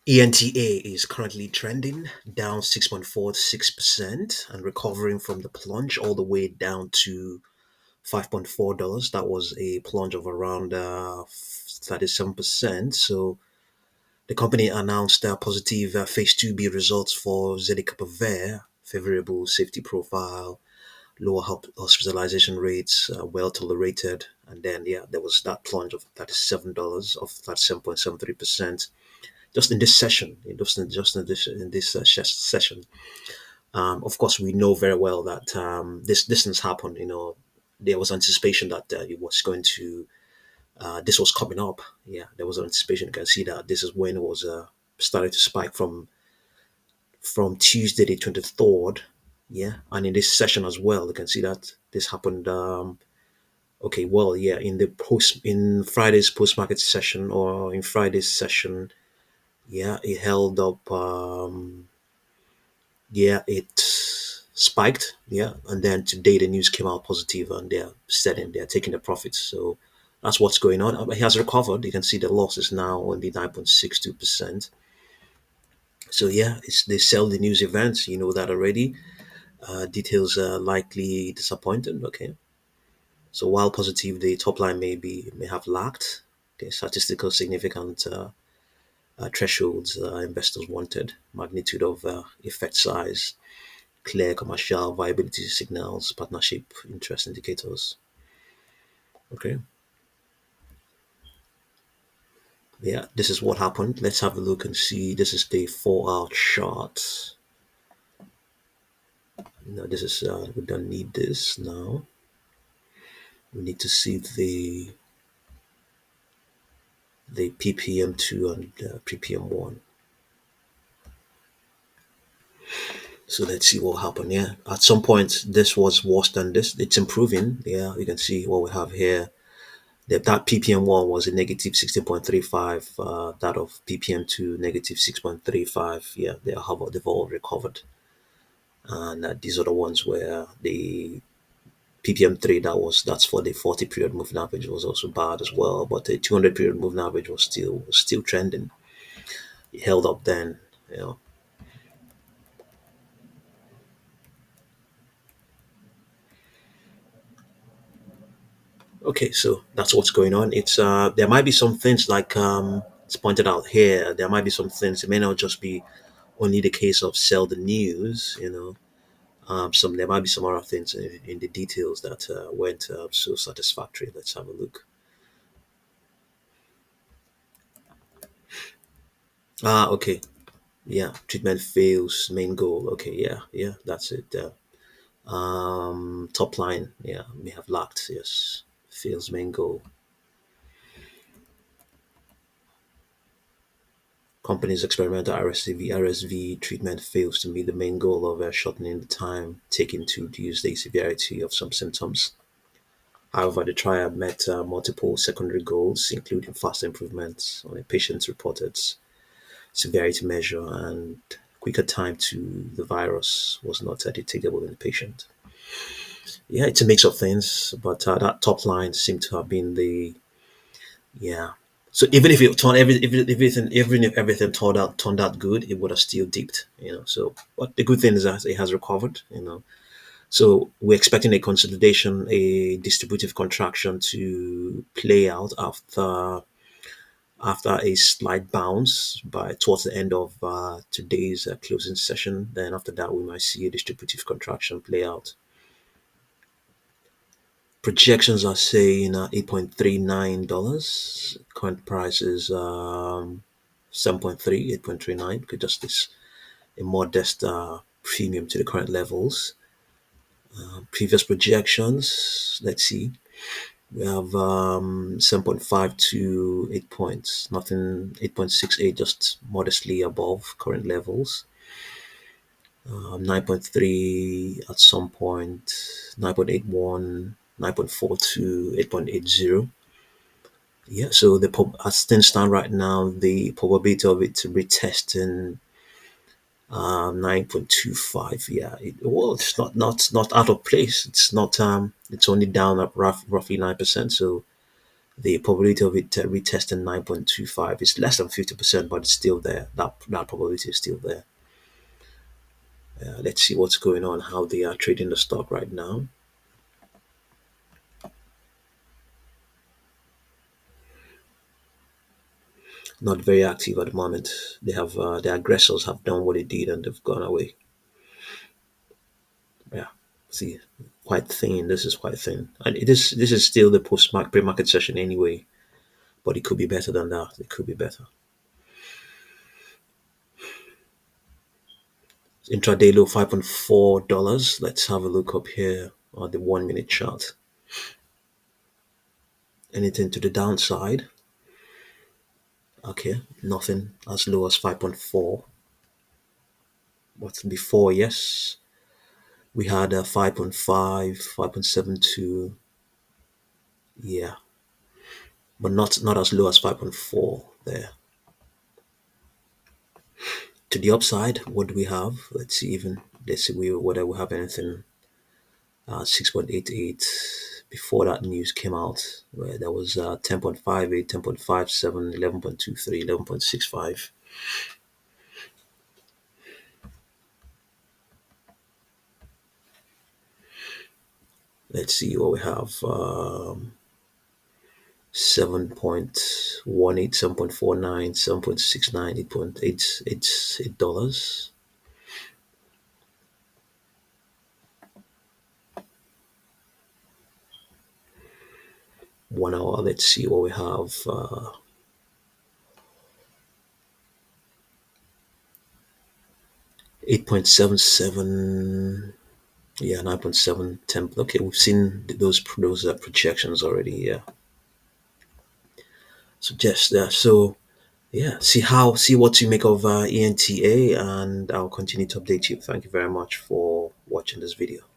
ENTA is currently trending down 6.46% and recovering from the plunge all the way down to $5.4. That was a plunge of around 37%. So the company announced positive phase 2B results for zelicapavir, favorable safety profile, lower hospitalization rates, well tolerated. And then, yeah, there was that plunge of $37 of 37.73% just in this session, in this session. Of course, we know very well that this distance happened. There was anticipation that it was going to. This was coming up. Yeah, there was anticipation. You can see that this is when it was started to spike from Tuesday the 23rd. Yeah, and in this session as well, you can see that this happened. Okay, well, yeah, in Friday's post market session or in Friday's session, yeah, it held up. Yeah, it spiked. Yeah, and then today the news came out positive, and they're taking the profits. So that's what's going on. He has recovered. You can see the loss is now only 9.62%. So yeah, they sell the news events. You know that already. Details are likely disappointing. Okay, so while positive, the top line may have lacked the statistical significant thresholds investors wanted, magnitude of effect size, clear commercial viability signals, partnership interest indicators. Okay, yeah, this is what happened. Let's have a look and see. This is the 4 hour chart. No, this is we don't need this now. We need to see the ppm2 and ppm1. So let's see what happened. Yeah, at some point this was worse than this. It's improving. Yeah, you can see what we have here. That ppm1 was a negative 16.35. That of ppm2 negative 6.35. Yeah, they've all recovered. And these are the ones where the ppm3 that's for the 40 period moving average was also bad as well. But the 200 period moving average was still trending. It held up then. You know. Okay, so that's what's going on. It's there might be some things like it's pointed out here. There might be some things. It may not just be only the case of sell the news. Some there might be some other things in the details that weren't so satisfactory. Let's have a look. Okay, yeah. Treatment fails. Main goal. Okay, yeah, yeah. That's it. Top line. Yeah, may have lacked. Yes, fails main goal. Company's experimental RSV treatment fails to meet the main goal of shortening the time taken to reduce the severity of some symptoms. However, the trial met multiple secondary goals, including fast improvements on a patient's reported severity measure and quicker time to the virus was not detectable in the patient. Yeah, it's a mix of things, but that top line seemed to have been the yeah. So even if it turned even if everything turned out good, it would have still dipped. So but the good thing is that it has recovered. So we're expecting a consolidation, a distributive contraction to play out after a slight bounce by towards the end of today's closing session. Then after that, we might see a distributive contraction play out. Projections are saying $8.39. Current price is 7.3, 8.39. Could just this a modest premium to the current levels. Previous projections, let's see. We have 7.5 to 8 points, nothing 8.68, just modestly above current levels. 9.3 at some point, 9.81, 9.42, 8.80. Yeah, so as things stand right now, the probability of it retesting 9.25. Yeah, well, it's not out of place. It's not. It's only down at roughly 9%. So The probability of it retesting 9.25 is less than 50%, but it's still there. That probability is still there. Let's see what's going on, how they are trading the stock right now. Not very active at the moment. They have the aggressors have done what they did and they've gone away. Yeah, see, quite thin. This is quite thin, and this is still the pre-market session anyway. But it could be better than that. It could be better. Intraday low $5.4. Let's have a look up here on the 1 minute chart. Anything to the downside? Okay, nothing as low as 5.4. What's before? Yes, we had a 5.5, 5.72. Yeah, but not as low as 5.4 there. To the upside, what do we have? Let's see, even let's see whether we have anything 6.88. Before that news came out, where there was 10.58, 10.57, 11.23, 11.65. Let's see what we have. 7.18, 7.49, 7.69, 8.88 dollars. 1 hour. Let's see what we have. 8.77. Yeah, 9.7, 10. Okay, we've seen those projections already. Yeah, suggest that. So yeah, see what you make of ENTA, and I'll continue to update you. Thank you very much for watching this video.